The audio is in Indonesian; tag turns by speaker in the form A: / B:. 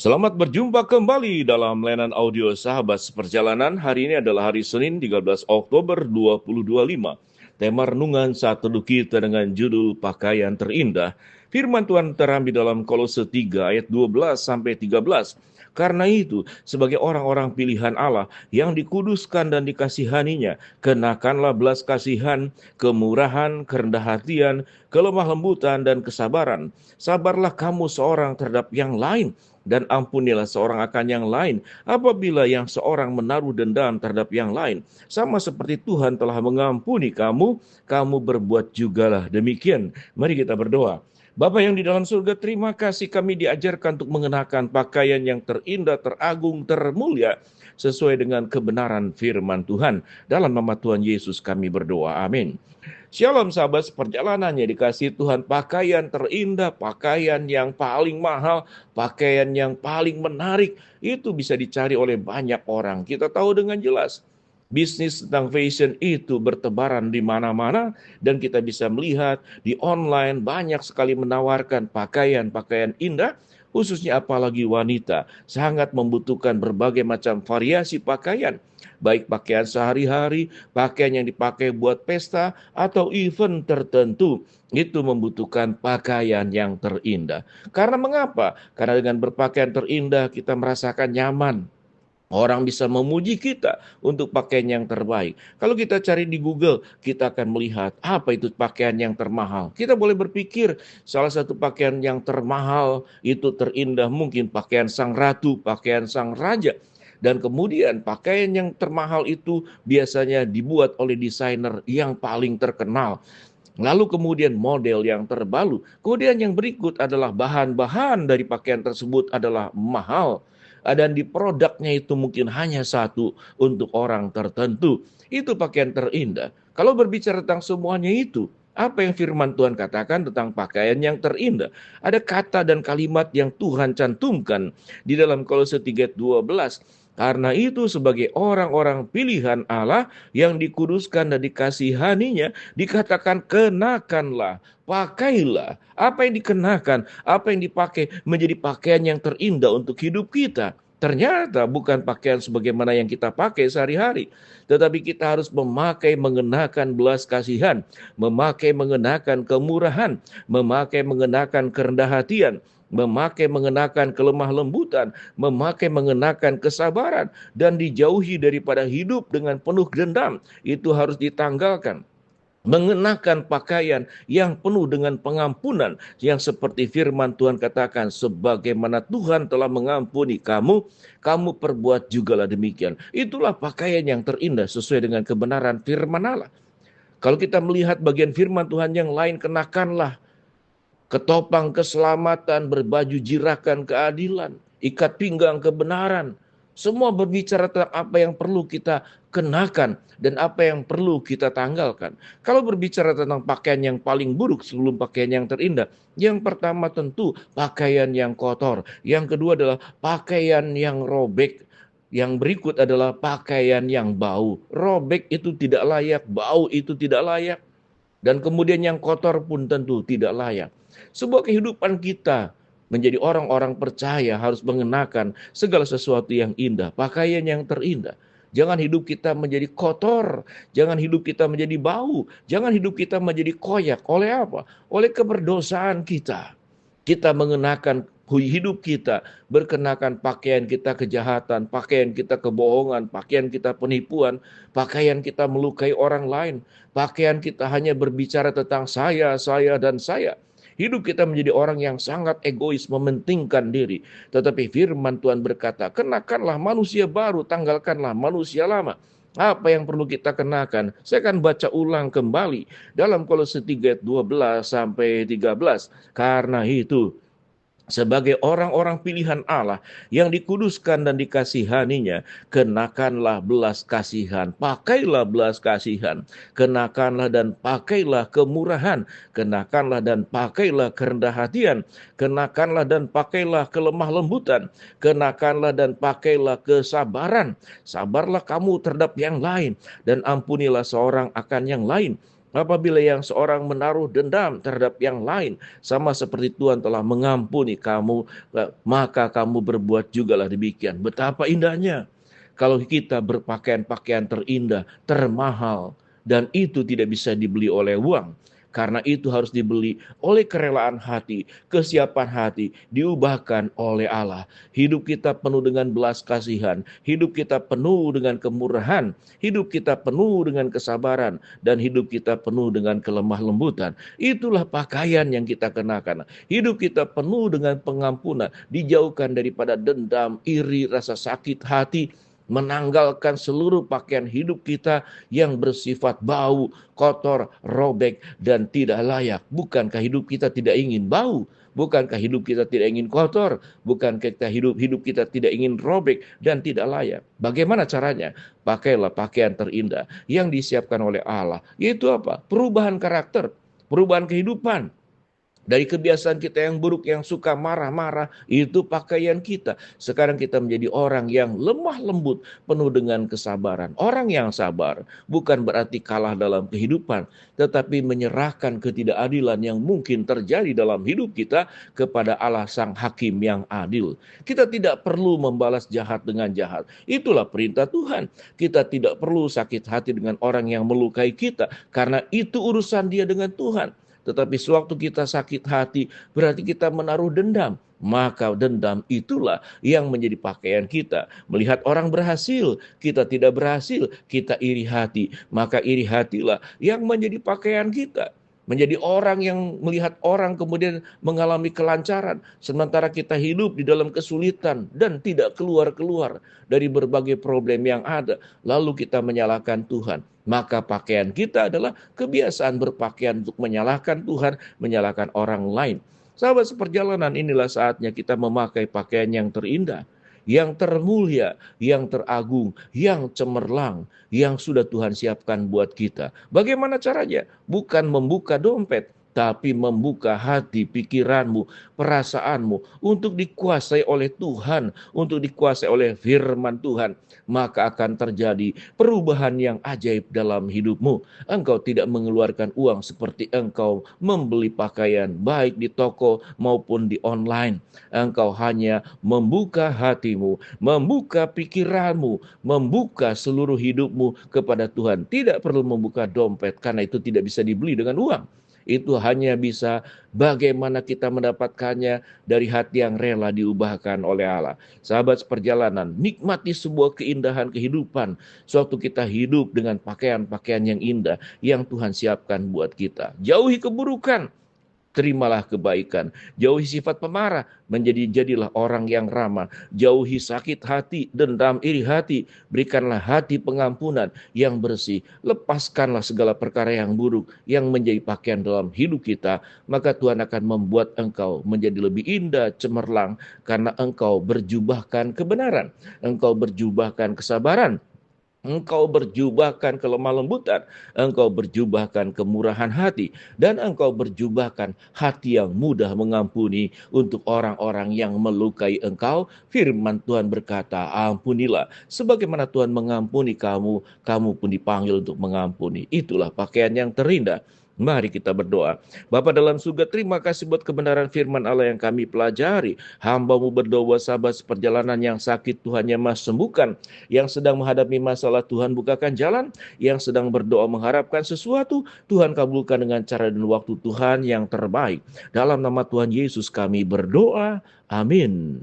A: Selamat berjumpa kembali dalam layanan audio Sahabat Seperjalanan. Hari ini adalah hari Senin 13 Oktober 2025. Tema renungan saat teduh kita dengan judul Pakaian Terindah. Firman Tuhan terambil dalam Kolose 3 ayat 12 sampai 13. Karena itu, sebagai orang-orang pilihan Allah yang dikuduskan dan dikasihaninya, kenakanlah belas kasihan, kemurahan, kerendah hatian, kelemah lembutan, dan kesabaran. Sabarlah kamu seorang terhadap yang lain, dan ampunilah seorang akan yang lain apabila yang seorang menaruh dendam terhadap yang lain. Sama seperti Tuhan telah mengampuni kamu, kamu berbuat jugalah demikian. Mari kita berdoa. Bapa yang di dalam surga, terima kasih kami diajarkan untuk mengenakan pakaian yang terindah, teragung, termulia, sesuai dengan kebenaran firman Tuhan. Dalam nama Tuhan Yesus kami berdoa. Amin. Shalom sahabat perjalanannya dikasih Tuhan, pakaian terindah, pakaian yang paling mahal, pakaian yang paling menarik, itu bisa dicari oleh banyak orang. Kita tahu dengan jelas, bisnis tentang fashion itu bertebaran di mana-mana dan kita bisa melihat di online banyak sekali menawarkan pakaian-pakaian indah, khususnya apalagi wanita, sangat membutuhkan berbagai macam variasi pakaian, baik pakaian sehari-hari, pakaian yang dipakai buat pesta, atau event tertentu. Itu membutuhkan pakaian yang terindah. Karena mengapa? Karena dengan berpakaian terindah kita merasakan nyaman. Orang bisa memuji kita untuk pakaian yang terbaik. Kalau kita cari di Google, kita akan melihat apa itu pakaian yang termahal. Kita boleh berpikir salah satu pakaian yang termahal itu terindah mungkin pakaian sang ratu, pakaian sang raja. Dan kemudian pakaian yang termahal itu biasanya dibuat oleh desainer yang paling terkenal. Lalu kemudian model yang terbaru. Kemudian yang berikut adalah bahan-bahan dari pakaian tersebut adalah mahal. Dan di produknya itu mungkin hanya satu untuk orang tertentu. Itu pakaian terindah. Kalau berbicara tentang semuanya itu, apa yang firman Tuhan katakan tentang pakaian yang terindah? Ada kata dan kalimat yang Tuhan cantumkan di dalam Kolose 3:12. Karena itu sebagai orang-orang pilihan Allah yang dikuduskan dan dikasihaninya, dikatakan kenakanlah, pakailah. Apa yang dikenakan, apa yang dipakai menjadi pakaian yang terindah untuk hidup kita. Ternyata bukan pakaian sebagaimana yang kita pakai sehari-hari, tetapi kita harus memakai mengenakan belas kasihan, memakai mengenakan kemurahan, memakai mengenakan kerendah hatian, memakai mengenakan kelemah lembutan, memakai mengenakan kesabaran, dan dijauhi daripada hidup dengan penuh dendam. Itu harus ditanggalkan. Mengenakan pakaian yang penuh dengan pengampunan, yang seperti firman Tuhan katakan, sebagaimana Tuhan telah mengampuni kamu, kamu perbuat jugalah demikian. Itulah pakaian yang terindah sesuai dengan kebenaran firman Allah. Kalau kita melihat bagian firman Tuhan yang lain, kenakanlah ketopang keselamatan, berbaju jirakan keadilan, ikat pinggang kebenaran. Semua berbicara tentang apa yang perlu kita kenakan dan apa yang perlu kita tanggalkan. Kalau berbicara tentang pakaian yang paling buruk sebelum pakaian yang terindah, yang pertama tentu pakaian yang kotor. Yang kedua adalah pakaian yang robek. Yang berikut adalah pakaian yang bau. Robek itu tidak layak, bau itu tidak layak. Dan kemudian yang kotor pun tentu tidak layak. Sebuah kehidupan kita menjadi orang-orang percaya harus mengenakan segala sesuatu yang indah, pakaian yang terindah. Jangan hidup kita menjadi kotor, jangan hidup kita menjadi bau, jangan hidup kita menjadi koyak. Oleh apa? Oleh keberdosaan kita. Kita mengenakan hidup kita, berkenakan pakaian kita kejahatan, pakaian kita kebohongan, pakaian kita penipuan, pakaian kita melukai orang lain, pakaian kita hanya berbicara tentang saya, dan saya. Hidup kita menjadi orang yang sangat egois, mementingkan diri. Tetapi firman Tuhan berkata, kenakanlah manusia baru, tanggalkanlah manusia lama. Apa yang perlu kita kenakan? Saya akan baca ulang kembali dalam Kolose 3 ayat 12 sampai 13. Karena itu, sebagai orang-orang pilihan Allah yang dikuduskan dan dikasihaninya, kenakanlah belas kasihan, pakailah belas kasihan, kenakanlah dan pakailah kemurahan, kenakanlah dan pakailah kerendah hatian, kenakanlah dan pakailah kelemah lembutan, kenakanlah dan pakailah kesabaran. Sabarlah kamu terhadap yang lain, dan ampunilah seorang akan yang lain. Apabila yang seorang menaruh dendam terhadap yang lain, sama seperti Tuhan telah mengampuni kamu, maka kamu berbuat jugalah demikian. Betapa indahnya kalau kita berpakaian-pakaian terindah, termahal, dan itu tidak bisa dibeli oleh uang. Karena itu harus dibeli oleh kerelaan hati, kesiapan hati, diubahkan oleh Allah. Hidup kita penuh dengan belas kasihan, hidup kita penuh dengan kemurahan, hidup kita penuh dengan kesabaran, dan hidup kita penuh dengan kelemah lembutan. Itulah pakaian yang kita kenakan. Hidup kita penuh dengan pengampunan, dijauhkan daripada dendam, iri, rasa sakit hati, menanggalkan seluruh pakaian hidup kita yang bersifat bau, kotor, robek, dan tidak layak. Bukankah hidup kita tidak ingin bau? Bukankah hidup kita tidak ingin kotor? Bukankah hidup kita tidak ingin robek dan tidak layak? Bagaimana caranya? Pakailah pakaian terindah yang disiapkan oleh Allah. Yaitu apa? Perubahan karakter, perubahan kehidupan. Dari kebiasaan kita yang buruk, yang suka marah-marah, itu pakaian kita. Sekarang kita menjadi orang yang lemah lembut, penuh dengan kesabaran. Orang yang sabar bukan berarti kalah dalam kehidupan, tetapi menyerahkan ketidakadilan yang mungkin terjadi dalam hidup kita kepada Allah Sang Hakim yang adil. Kita tidak perlu membalas jahat dengan jahat. Itulah perintah Tuhan. Kita tidak perlu sakit hati dengan orang yang melukai kita, karena itu urusan dia dengan Tuhan. Tetapi sewaktu kita sakit hati, berarti kita menaruh dendam. Maka dendam itulah yang menjadi pakaian kita. Melihat orang berhasil, kita tidak berhasil, kita iri hati. Maka iri hatilah yang menjadi pakaian kita. Menjadi orang yang melihat orang kemudian mengalami kelancaran. Sementara kita hidup di dalam kesulitan dan tidak keluar-keluar dari berbagai problem yang ada. Lalu kita menyalahkan Tuhan. Maka pakaian kita adalah kebiasaan berpakaian untuk menyalahkan Tuhan, menyalahkan orang lain. Sahabat seperjalanan, inilah saatnya kita memakai pakaian yang terindah, yang termulia, yang teragung, yang cemerlang, yang sudah Tuhan siapkan buat kita. Bagaimana caranya? Bukan membuka dompet, tapi membuka hati, pikiranmu, perasaanmu untuk dikuasai oleh Tuhan, untuk dikuasai oleh firman Tuhan. Maka akan terjadi perubahan yang ajaib dalam hidupmu. Engkau tidak mengeluarkan uang seperti engkau membeli pakaian, baik di toko maupun di online. Engkau hanya membuka hatimu, membuka pikiranmu, membuka seluruh hidupmu kepada Tuhan. Tidak perlu membuka dompet, karena itu tidak bisa dibeli dengan uang. Itu hanya bisa bagaimana kita mendapatkannya dari hati yang rela diubahkan oleh Allah. Sahabat seperjalanan, nikmati sebuah keindahan kehidupan sewaktu kita hidup dengan pakaian-pakaian yang indah yang Tuhan siapkan buat kita. Jauhi keburukan, terimalah kebaikan. Jauhi sifat pemarah, jadilah orang yang ramah. Jauhi sakit hati, dendam, iri hati. Berikanlah hati pengampunan yang bersih. Lepaskanlah segala perkara yang buruk yang menjadi pakaian dalam hidup kita. Maka Tuhan akan membuat engkau menjadi lebih indah, cemerlang, karena engkau berjubahkan kebenaran. Engkau berjubahkan kesabaran. Engkau berjubahkan kelemah lembutan, engkau berjubahkan kemurahan hati, dan engkau berjubahkan hati yang mudah mengampuni untuk orang-orang yang melukai engkau. Firman Tuhan berkata, ampunilah. Sebagaimana Tuhan mengampuni kamu, kamu pun dipanggil untuk mengampuni. Itulah pakaian yang terindah. Mari kita berdoa. Bapa dalam surga, terima kasih buat kebenaran firman Allah yang kami pelajari. Hamba-Mu berdoa, sahabat seperjalanan yang sakit Tuhan yang Maha sembuhkan, yang sedang menghadapi masalah Tuhan bukakan jalan, yang sedang berdoa mengharapkan sesuatu, Tuhan kabulkan dengan cara dan waktu Tuhan yang terbaik. Dalam nama Tuhan Yesus kami berdoa. Amin.